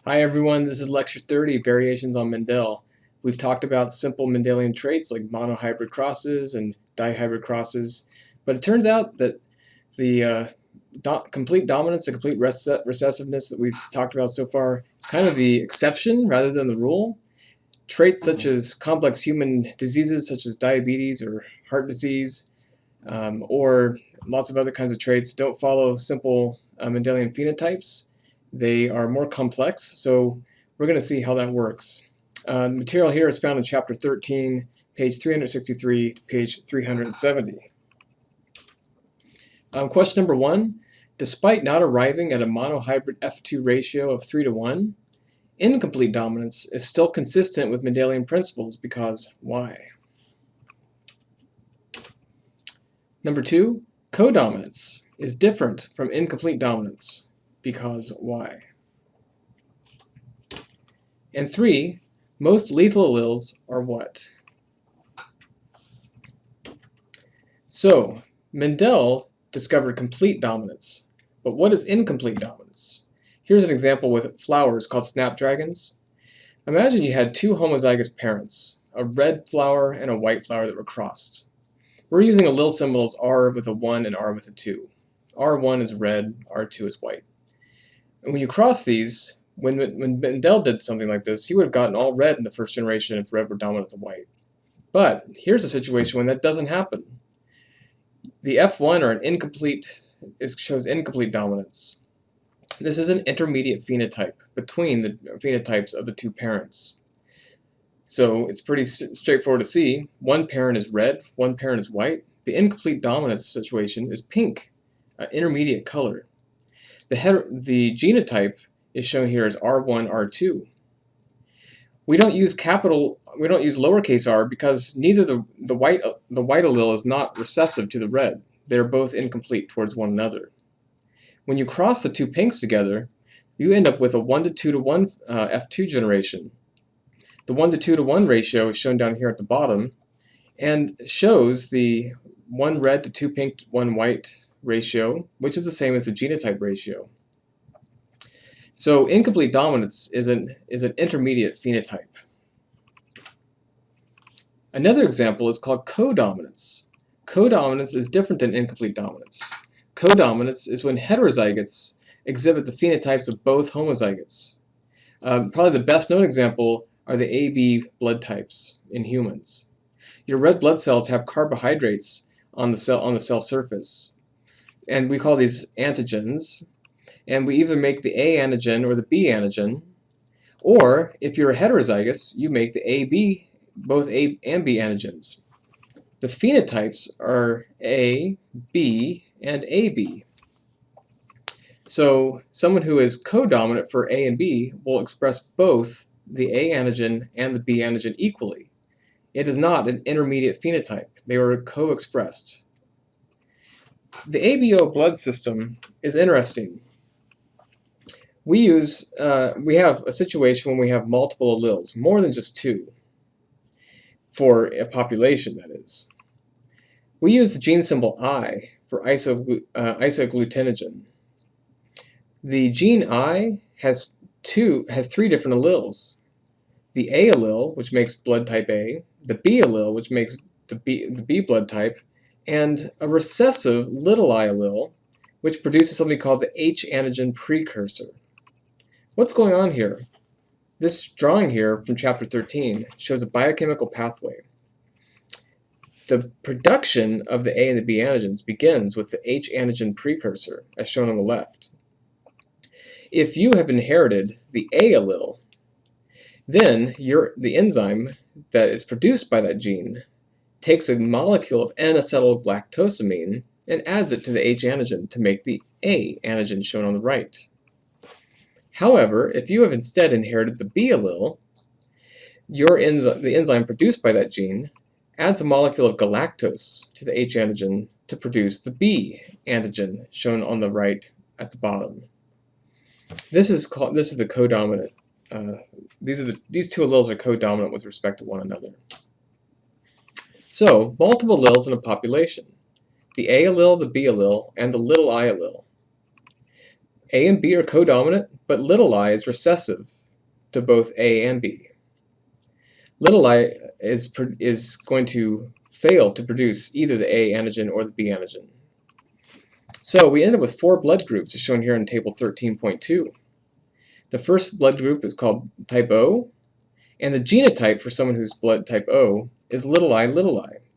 Hi everyone, this is lecture 30, Variations on Mendel. We've talked about simple Mendelian traits like monohybrid crosses and dihybrid crosses, but it turns out that the complete dominance and complete recessiveness that we've talked about so far is kind of the exception rather than the rule. Traits such as complex human diseases such as diabetes or heart disease, or lots of other kinds of traits don't follow simple Mendelian phenotypes. They are more complex, so we're going to see how that works. The material here is found in chapter 13, page 363 to page 370. Question number 1. Despite not arriving at a monohybrid F2 ratio of 3:1, incomplete dominance is still consistent with Mendelian principles because why? Number 2. Codominance is different from incomplete dominance because why? And 3. Most lethal alleles are what? So, Mendel discovered complete dominance, but what is incomplete dominance? Here's an example with flowers called snapdragons. Imagine you had two homozygous parents, a red flower and a white flower that were crossed. We're using allele symbols R with a 1 and R with a 2. R1 is red, R2 is white. And when you cross these, when Mendel did something like this, he would have gotten all red in the first generation if red were dominant to white. But here's a situation when that doesn't happen. The F1 or an incomplete shows incomplete dominance. This is an intermediate phenotype between the phenotypes of the two parents. So it's pretty straightforward to see. One parent is red, one parent is white. The incomplete dominance situation is pink, an intermediate color. The genotype is shown here as R1, R2. We don't use lowercase r because neither the white allele is not recessive to the red. They're both incomplete towards one another. When you cross the two pinks together, you end up with a 1 to 2 to 1 F2 generation. The 1 to 2 to 1 ratio is shown down here at the bottom and shows the 1 red to 2 pink to 1 white ratio, which is the same as the genotype ratio. So incomplete dominance is an intermediate phenotype. Another example is called codominance. Codominance is different than incomplete dominance. Codominance is when heterozygotes exhibit the phenotypes of both homozygotes. Probably the best known example are the AB blood types in humans. Your red blood cells have carbohydrates on the cell surface, and we call these antigens. And we either make the A antigen or the B antigen, or if you're a heterozygous, you make the both A and B antigens. The phenotypes are A, B, and AB. So someone who is codominant for A and B will express both the A antigen and the B antigen equally. It is not an intermediate phenotype. They are co-expressed. The ABO blood system is interesting. We have a situation when we have multiple alleles, more than just two, for a population, that is. We use the gene symbol I for isoagglutinogen. The gene I has three different alleles. The A allele, which makes blood type A, the B allele, which makes the B blood type, and a recessive little I allele, which produces something called the H antigen precursor. What's going on here? This drawing here from chapter 13 shows a biochemical pathway. The production of the A and the B antigens begins with the H antigen precursor, as shown on the left. If you have inherited the A allele, then the enzyme that is produced by that gene takes a molecule of N-acetylgalactosamine and adds it to the H antigen to make the A antigen shown on the right. However, if you have instead inherited the B allele, the enzyme produced by that gene adds a molecule of galactose to the H antigen to produce the B antigen shown on the right at the bottom. This is the codominant. These two alleles are codominant with respect to one another. So, multiple alleles in a population. The A allele, the B allele, and the little I allele. A and B are codominant, but little I is recessive to both A and B. Little I is going to fail to produce either the A antigen or the B antigen. So we end up with 4 blood groups, as shown here in table 13.2. The first blood group is called type O, and the genotype for someone who's blood type O is i,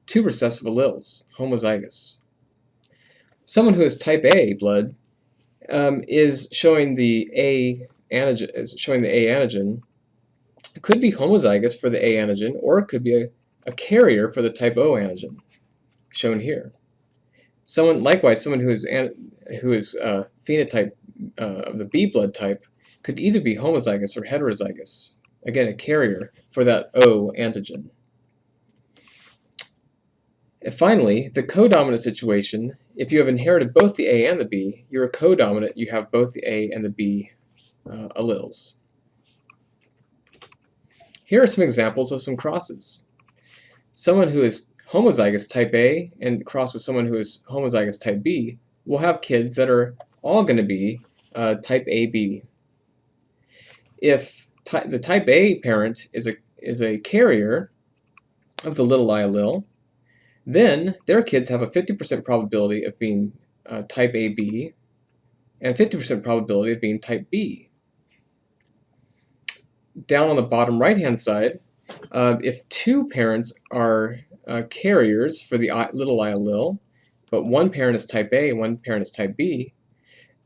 2 recessive alleles, homozygous. Someone who is type A blood is showing the A antigen. It could be homozygous for the A antigen, or it could be a carrier for the type O antigen, shown here. Likewise, someone who is phenotype of the B blood type could either be homozygous or heterozygous, again a carrier for that O antigen. And finally, the codominant situation, if you have inherited both the A and the B, you're a codominant, you have both the A and the B alleles. Here are some examples of some crosses. Someone who is homozygous type A and crossed with someone who is homozygous type B will have kids that are all going to be type AB. If the type A parent is a carrier of the I allele, then their kids have a 50% probability of being type AB and 50% probability of being type B. Down on the bottom right-hand side, if 2 parents are carriers for the I allele, but one parent is type A and one parent is type B,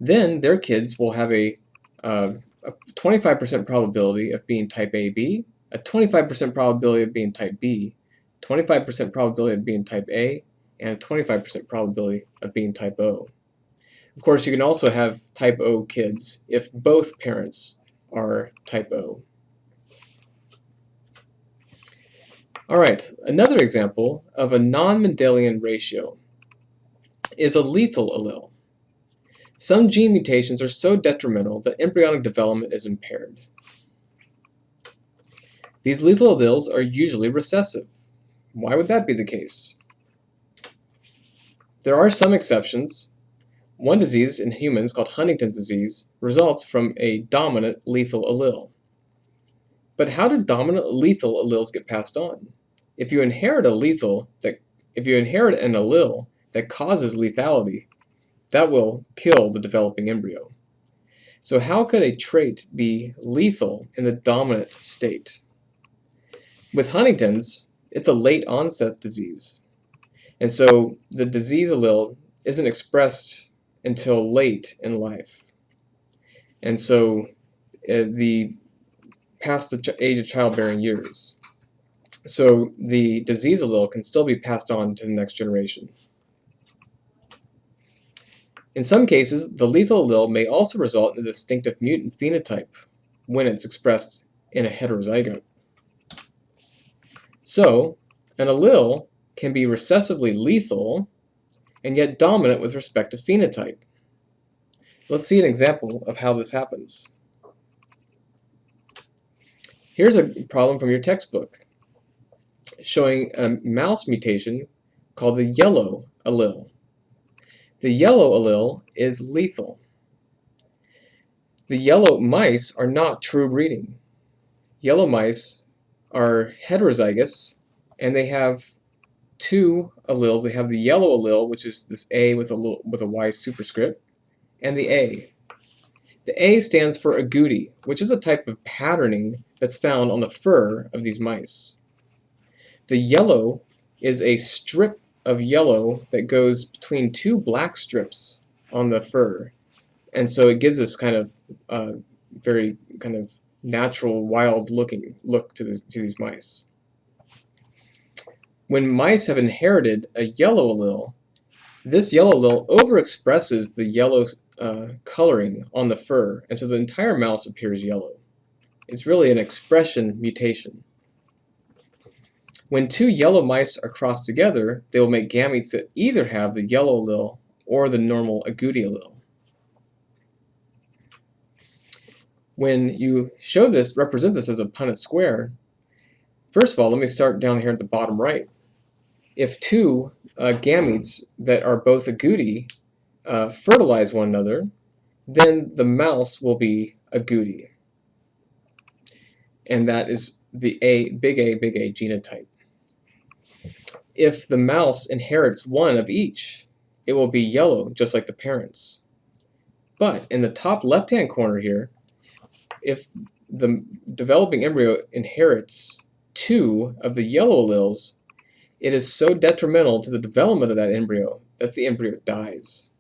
then their kids will have a 25% probability of being type AB, a 25% probability of being type B, 25% probability of being type A, and a 25% probability of being type O. Of course, you can also have type O kids if both parents are type O. All right, another example of a non-Mendelian ratio is a lethal allele. Some gene mutations are so detrimental that embryonic development is impaired. These lethal alleles are usually recessive. Why would that be the case? There are some exceptions. One disease in humans called Huntington's disease results from a dominant lethal allele. But how do dominant lethal alleles get passed on? If you inherit an allele that causes lethality, that will kill the developing embryo. So how could a trait be lethal in the dominant state? With Huntington's, it's a late onset disease. And so the disease allele isn't expressed until late in life. And so past the age of childbearing years. So the disease allele can still be passed on to the next generation. In some cases, the lethal allele may also result in a distinctive mutant phenotype when it's expressed in a heterozygote. So, an allele can be recessively lethal and yet dominant with respect to phenotype. Let's see an example of how this happens. Here's a problem from your textbook showing a mouse mutation called the yellow allele. The yellow allele is lethal. The yellow mice are not true breeding. Yellow mice are heterozygous, and they have 2 alleles. They have the yellow allele, which is this A with a Y superscript, and the A. The A stands for agouti, which is a type of patterning that's found on the fur of these mice. The yellow is a strip of yellow that goes between 2 black strips on the fur, and so it gives this kind of very kind of natural, wild-looking look to these mice. When mice have inherited a yellow allele, this yellow allele overexpresses the yellow coloring on the fur, and so the entire mouse appears yellow. It's really an expression mutation. When 2 yellow mice are crossed together, they will make gametes that either have the yellow allele or the normal agouti allele. When you represent this as a Punnett square, first of all, let me start down here at the bottom right. If 2 gametes that are both agouti fertilize one another, then the mouse will be agouti. and that is the big A genotype. If the mouse inherits one of each, it will be yellow, just like the parents. But in the top left-hand corner here, if the developing embryo inherits two of the yellow alleles, it is so detrimental to the development of that embryo that the embryo dies.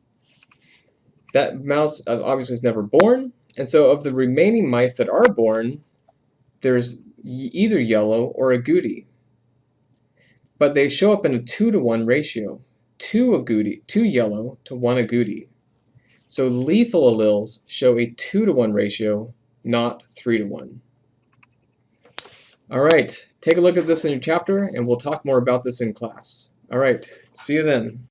That mouse obviously is never born, and so of the remaining mice that are born, there's either yellow or agouti. But they show up in a 2-to-1 ratio, 2 yellow to 1 agouti. So lethal alleles show a 2-to-1 ratio, not 3-to-1. All right, take a look at this in your chapter, and we'll talk more about this in class. All right, see you then.